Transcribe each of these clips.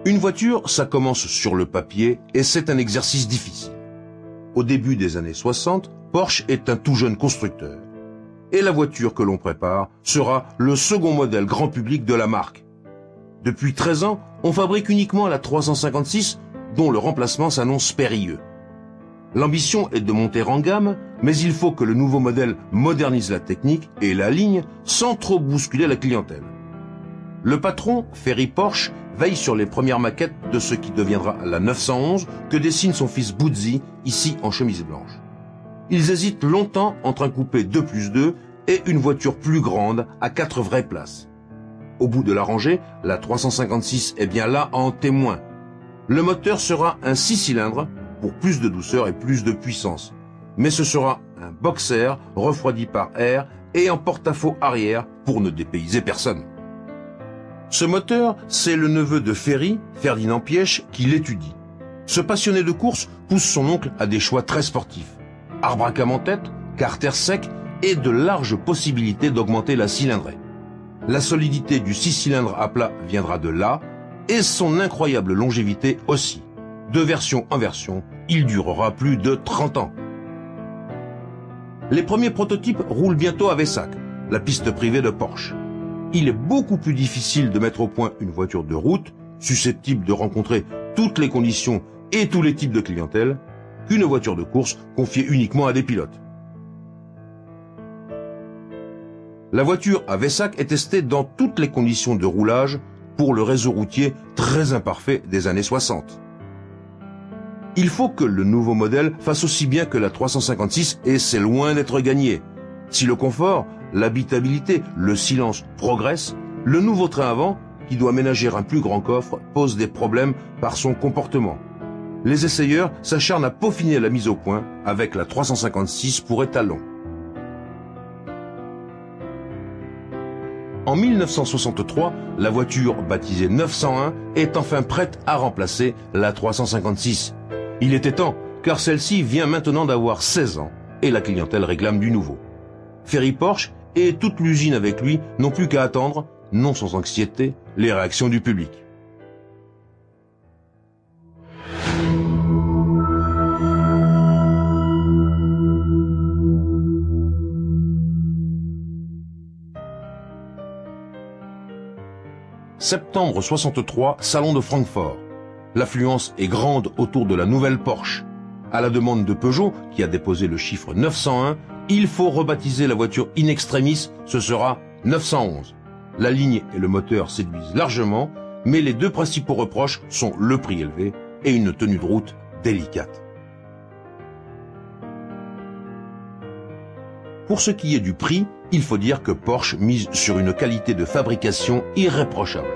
Une voiture, ça commence sur le papier et c'est un exercice difficile. Au début des années 60, Porsche est un tout jeune constructeur. Et la voiture que l'on prépare sera le second modèle grand public de la marque. Depuis 13 ans, on fabrique uniquement la 356, dont le remplacement s'annonce périlleux. L'ambition est de monter en gamme, mais il faut que le nouveau modèle modernise la technique et la ligne sans trop bousculer la clientèle. Le patron, Ferry Porsche, veille sur les premières maquettes de ce qui deviendra la 911 que dessine son fils Buzzi, ici en chemise blanche. Ils hésitent longtemps entre un coupé 2+2 et une voiture plus grande à 4 vraies places. Au bout de la rangée, la 356 est bien là en témoin. Le moteur sera un 6 cylindres pour plus de douceur et plus de puissance. Mais ce sera un boxer refroidi par air et en porte-à-faux arrière pour ne dépayser personne. Ce moteur, c'est le neveu de Ferry, Ferdinand Piëch, qui l'étudie. Ce passionné de course pousse son oncle à des choix très sportifs. Arbre à cam en tête, carter sec et de larges possibilités d'augmenter la cylindrée. La solidité du 6 cylindres à plat viendra de là et son incroyable longévité aussi. De version en version, il durera plus de 30 ans. Les premiers prototypes roulent bientôt à Weissach, la piste privée de Porsche. Il est beaucoup plus difficile de mettre au point une voiture de route, susceptible de rencontrer toutes les conditions et tous les types de clientèle, qu'une voiture de course confiée uniquement à des pilotes. La voiture à Weissach est testée dans toutes les conditions de roulage pour le réseau routier très imparfait des années 60. Il faut que le nouveau modèle fasse aussi bien que la 356 et c'est loin d'être gagné. Si le confort, l'habitabilité, le silence progressent, le nouveau train avant, qui doit ménager un plus grand coffre, pose des problèmes par son comportement. Les essayeurs s'acharnent à peaufiner la mise au point avec la 356 pour étalon. En 1963, la voiture baptisée 901 est enfin prête à remplacer la 356. Il était temps, car celle-ci vient maintenant d'avoir 16 ans et la clientèle réclame du nouveau. Ferry Porsche et toute l'usine avec lui n'ont plus qu'à attendre, non sans anxiété, les réactions du public. Septembre 63, salon de Francfort. L'affluence est grande autour de la nouvelle Porsche. À la demande de Peugeot, qui a déposé le chiffre 901, il faut rebaptiser la voiture in extremis, ce sera 911. La ligne et le moteur séduisent largement, mais les deux principaux reproches sont le prix élevé et une tenue de route délicate. Pour ce qui est du prix, il faut dire que Porsche mise sur une qualité de fabrication irréprochable.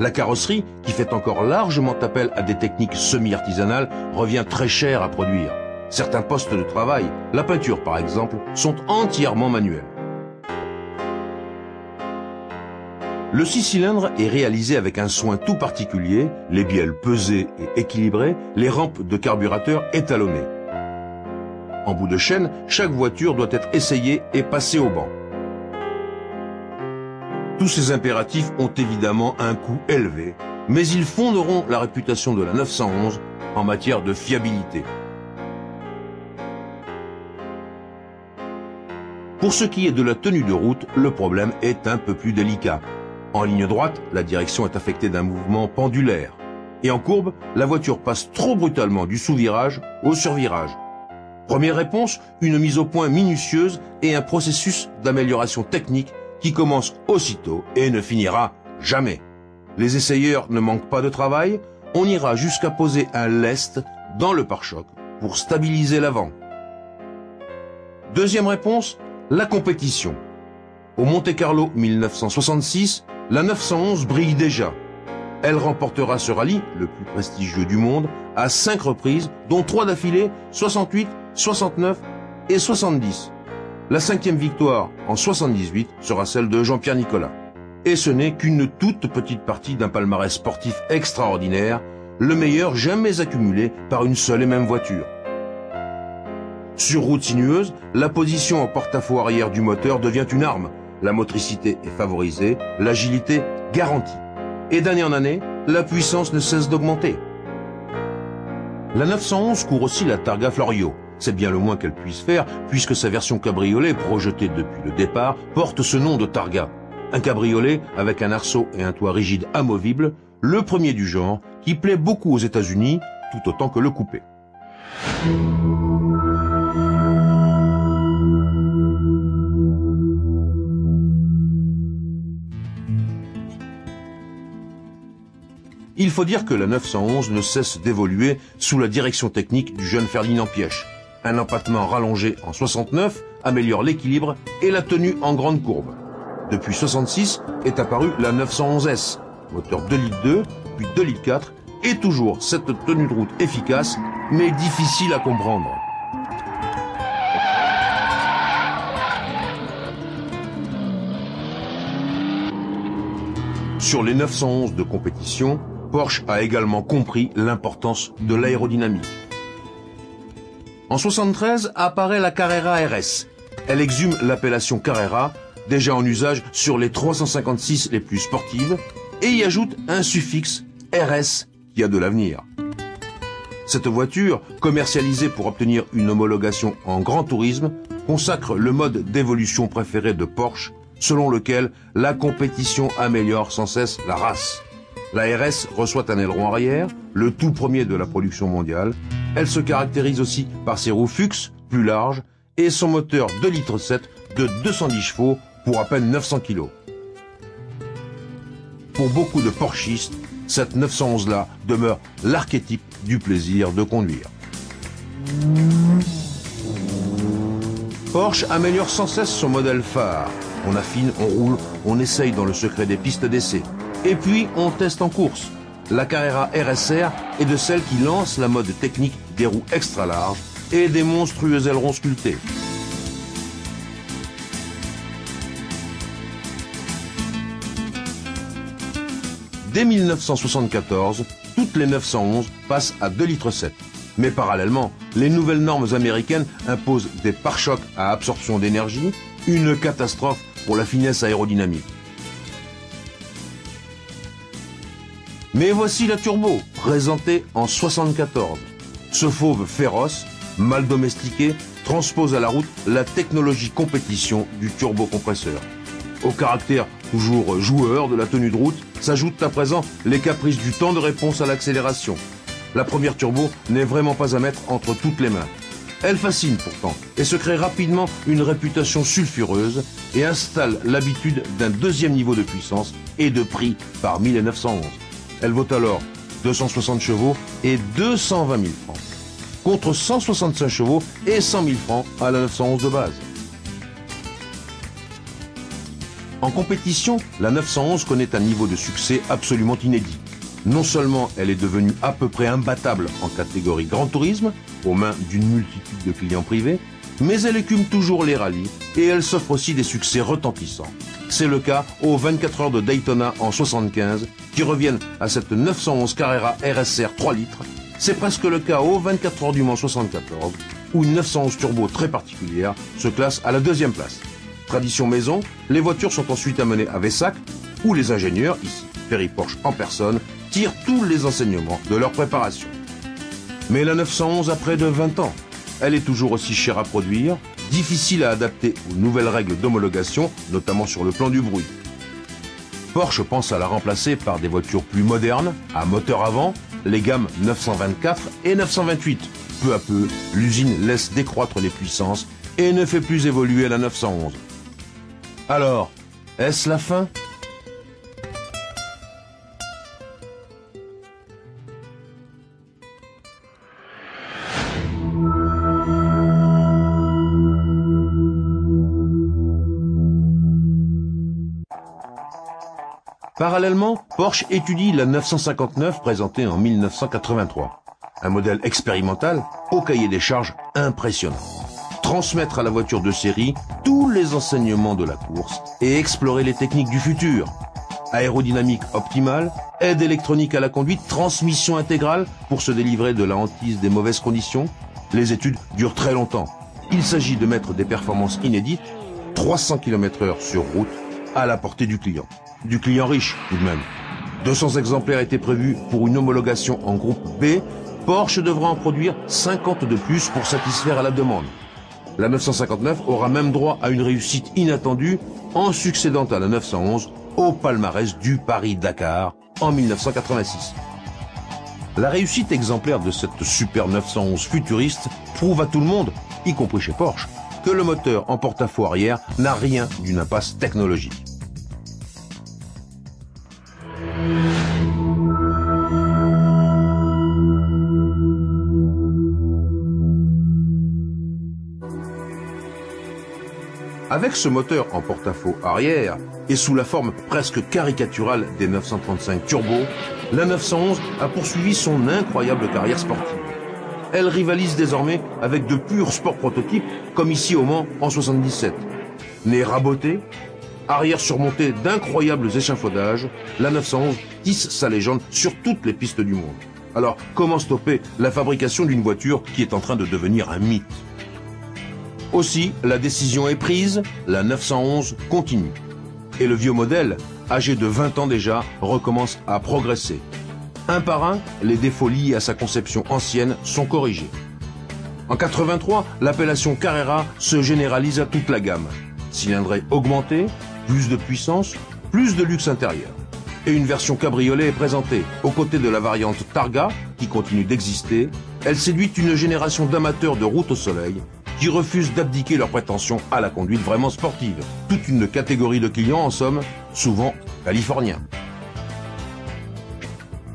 La carrosserie, qui fait encore largement appel à des techniques semi-artisanales, revient très cher à produire. Certains postes de travail, la peinture par exemple, sont entièrement manuels. Le 6 cylindres est réalisé avec un soin tout particulier, les bielles pesées et équilibrées, les rampes de carburateur étalonnées. En bout de chaîne, chaque voiture doit être essayée et passée au banc. Tous ces impératifs ont évidemment un coût élevé, mais ils fonderont la réputation de la 911 en matière de fiabilité. Pour ce qui est de la tenue de route, le problème est un peu plus délicat. En ligne droite, la direction est affectée d'un mouvement pendulaire. Et en courbe, la voiture passe trop brutalement du sous-virage au survirage. Première réponse, une mise au point minutieuse et un processus d'amélioration technique qui commence aussitôt et ne finira jamais. Les essayeurs ne manquent pas de travail, on ira jusqu'à poser un lest dans le pare-choc pour stabiliser l'avant. Deuxième réponse, la compétition. Au Monte-Carlo 1966, la 911 brille déjà. Elle remportera ce rallye, le plus prestigieux du monde, à 5 reprises, dont 3 d'affilée, 68, 69 et 70. La 5e victoire, en 78, sera celle de Jean-Pierre Nicolas. Et ce n'est qu'une toute petite partie d'un palmarès sportif extraordinaire, le meilleur jamais accumulé par une seule et même voiture. Sur route sinueuse, la position en porte-à-faux arrière du moteur devient une arme. La motricité est favorisée, l'agilité garantie. Et d'année en année, la puissance ne cesse d'augmenter. La 911 court aussi la Targa Florio. C'est bien le moins qu'elle puisse faire, puisque sa version cabriolet, projetée depuis le départ, porte ce nom de Targa. Un cabriolet avec un arceau et un toit rigide amovible, le premier du genre, qui plaît beaucoup aux États-Unis, tout autant que le coupé. Il faut dire que la 911 ne cesse d'évoluer sous la direction technique du jeune Ferdinand Piëch. Un empattement rallongé en 69 améliore l'équilibre et la tenue en grande courbe. Depuis 66 est apparue la 911S, moteur 2,2 litres, puis 2,4 litres, et toujours cette tenue de route efficace, mais difficile à comprendre. Sur les 911 de compétition, Porsche a également compris l'importance de l'aérodynamique. En 73 apparaît la Carrera RS. Elle exhume l'appellation Carrera, déjà en usage sur les 356 les plus sportives, et y ajoute un suffixe RS qui a de l'avenir. Cette voiture, commercialisée pour obtenir une homologation en grand tourisme, consacre le mode d'évolution préféré de Porsche, selon lequel la compétition améliore sans cesse la race. La RS reçoit un aileron arrière, le tout premier de la production mondiale. Elle se caractérise aussi par ses roues Fuchs, plus larges, et son moteur 2,7 litres de 210 chevaux pour à peine 900 kg. Pour beaucoup de Porschistes, cette 911-là demeure l'archétype du plaisir de conduire. Porsche améliore sans cesse son modèle phare. On affine, on roule, on essaye dans le secret des pistes d'essai. Et puis, on teste en course. La Carrera RSR est de celles qui lancent la mode technique des roues extra larges et des monstrueux ailerons sculptés. Dès 1974, toutes les 911 passent à 2,7 litres. Mais parallèlement, les nouvelles normes américaines imposent des pare-chocs à absorption d'énergie, une catastrophe pour la finesse aérodynamique. Mais voici la turbo, présentée en 1974. Ce fauve féroce, mal domestiqué, transpose à la route la technologie compétition du turbocompresseur. Au caractère toujours joueur de la tenue de route, s'ajoutent à présent les caprices du temps de réponse à l'accélération. La première turbo n'est vraiment pas à mettre entre toutes les mains. Elle fascine pourtant et se crée rapidement une réputation sulfureuse et installe l'habitude d'un deuxième niveau de puissance et de prix parmi les 911. Elle vaut alors 260 chevaux et 220 000 francs, contre 165 chevaux et 100 000 francs à la 911 de base. En compétition, la 911 connaît un niveau de succès absolument inédit. Non seulement elle est devenue à peu près imbattable en catégorie grand tourisme, aux mains d'une multitude de clients privés, mais elle écume toujours les rallyes et elle s'offre aussi des succès retentissants. C'est le cas aux 24 heures de Daytona en 75, qui reviennent à cette 911 Carrera RSR 3 litres. C'est presque le cas aux 24 heures du Mans 74, où une 911 turbo très particulière se classe à la deuxième place. Tradition maison, les voitures sont ensuite amenées à Vessac, où les ingénieurs, ici Ferry Porsche en personne, tirent tous les enseignements de leur préparation. Mais la 911 a près de 20 ans. Elle est toujours aussi chère à produire, difficile à adapter aux nouvelles règles d'homologation, notamment sur le plan du bruit. Porsche pense à la remplacer par des voitures plus modernes, à moteur avant, les gammes 924 et 928. Peu à peu, l'usine laisse décroître les puissances et ne fait plus évoluer la 911. Alors, est-ce la fin ? Parallèlement, Porsche étudie la 959 présentée en 1983. Un modèle expérimental au cahier des charges impressionnant. Transmettre à la voiture de série tous les enseignements de la course et explorer les techniques du futur. Aérodynamique optimale, aide électronique à la conduite, transmission intégrale pour se délivrer de la hantise des mauvaises conditions. Les études durent très longtemps. Il s'agit de mettre des performances inédites, 300 km/h sur route, à la portée du client. Du client riche, tout de même. 200 exemplaires étaient prévus pour une homologation en groupe B. Porsche devra en produire 50 de plus pour satisfaire à la demande. La 959 aura même droit à une réussite inattendue en succédant à la 911 au palmarès du Paris-Dakar en 1986. La réussite exemplaire de cette Super 911 futuriste prouve à tout le monde, y compris chez Porsche, que le moteur en porte-à-faux arrière n'a rien d'une impasse technologique. Avec ce moteur en porte-à-faux arrière et sous la forme presque caricaturale des 935 Turbo, la 911 a poursuivi son incroyable carrière sportive. Elle rivalise désormais avec de purs sports prototypes, comme ici au Mans en 77. Nez raboté, arrière surmonté d'incroyables échafaudages, la 911 tisse sa légende sur toutes les pistes du monde. Alors, comment stopper la fabrication d'une voiture qui est en train de devenir un mythe ? Aussi, la décision est prise, la 911 continue. Et le vieux modèle, âgé de 20 ans déjà, recommence à progresser. Un par un, les défauts liés à sa conception ancienne sont corrigés. En 83, l'appellation Carrera se généralise à toute la gamme. Cylindrée augmentée, plus de puissance, plus de luxe intérieur. Et une version cabriolet est présentée. Aux côtés de la variante Targa, qui continue d'exister, elle séduit une génération d'amateurs de route au soleil qui refusent d'abdiquer leurs prétentions à la conduite vraiment sportive. Toute une catégorie de clients, en somme, souvent californiens.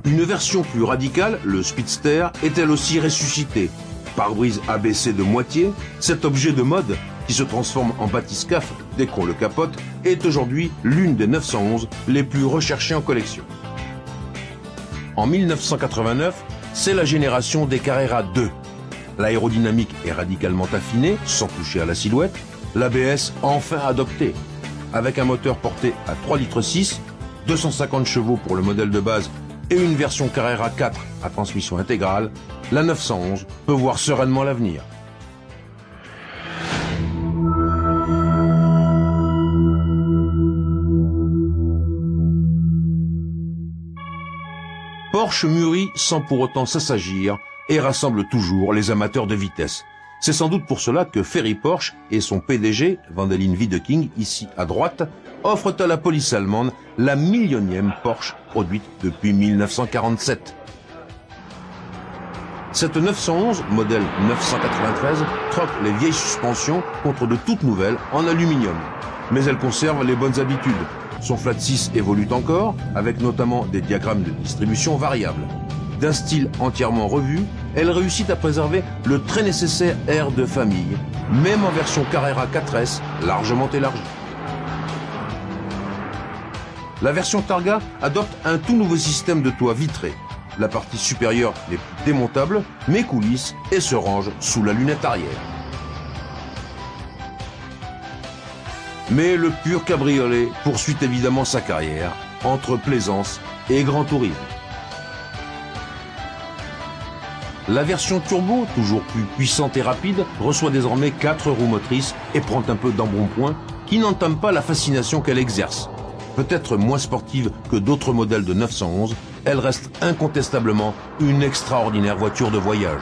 Une version plus radicale, le Speedster, est elle aussi ressuscitée. Pare-brise abaissé de moitié, cet objet de mode, qui se transforme en bathyscaphe dès qu'on le capote, est aujourd'hui l'une des 911 les plus recherchées en collection. En 1989, c'est la génération des Carrera 2. L'aérodynamique est radicalement affinée, sans toucher à la silhouette. L'ABS enfin adopté. Avec un moteur porté à 3,6 litres, 250 chevaux pour le modèle de base et une version Carrera 4 à transmission intégrale, la 911 peut voir sereinement l'avenir. Porsche mûrit sans pour autant s'assagir et rassemble toujours les amateurs de vitesse. C'est sans doute pour cela que Ferry Porsche et son PDG, Wendelin Wiedeking, ici à droite, offrent à la police allemande la millionième Porsche produite depuis 1947. Cette 911, modèle 993, troque les vieilles suspensions contre de toutes nouvelles en aluminium. Mais elle conserve les bonnes habitudes. Son flat 6 évolue encore, avec notamment des diagrammes de distribution variables. D'un style entièrement revu, elle réussit à préserver le très nécessaire air de famille, même en version Carrera 4S largement élargie. La version Targa adopte un tout nouveau système de toit vitré. La partie supérieure n'est plus démontable, mais coulisse et se range sous la lunette arrière. Mais le pur cabriolet poursuit évidemment sa carrière entre plaisance et grand tourisme. La version turbo, toujours plus puissante et rapide, reçoit désormais 4 roues motrices et prend un peu d'embonpoint qui n'entame pas la fascination qu'elle exerce. Peut-être moins sportive que d'autres modèles de 911, elle reste incontestablement une extraordinaire voiture de voyage.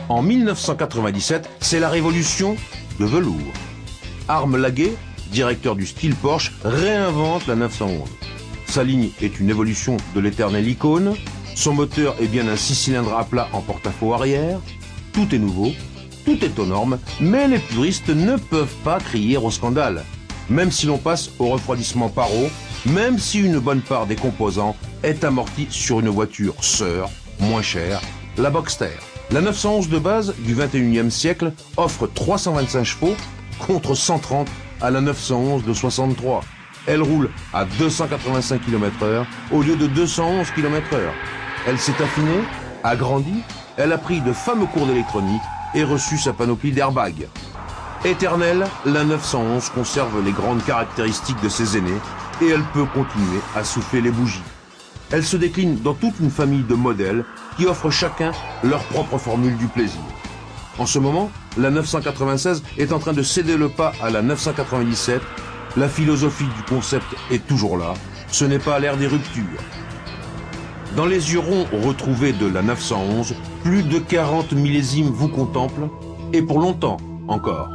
En 1997, c'est la révolution de velours. Harm Laguet, directeur du style Porsche, réinvente la 911. Sa ligne est une évolution de l'éternelle icône. Son moteur est bien un 6 cylindres à plat en porte-à-faux arrière. Tout est nouveau, tout est aux normes, mais les puristes ne peuvent pas crier au scandale. Même si l'on passe au refroidissement paro, même si une bonne part des composants est amortie sur une voiture sœur, moins chère, la Boxster. La 911 de base du 21e siècle offre 325 chevaux contre 130 à la 911 de 63. Elle roule à 285 km/h au lieu de 211 km/h. Elle s'est affinée, agrandie, elle a pris de fameux cours d'électronique et reçu sa panoplie d'airbags. Éternelle, la 911 conserve les grandes caractéristiques de ses aînés et elle peut continuer à souffler les bougies. Elle se décline dans toute une famille de modèles qui offrent chacun leur propre formule du plaisir. En ce moment, la 996 est en train de céder le pas à la 997. La philosophie du concept est toujours là. Ce n'est pas l'ère des ruptures. Dans les yeux ronds retrouvés de la 911, plus de 40 millésimes vous contemplent, et pour longtemps encore.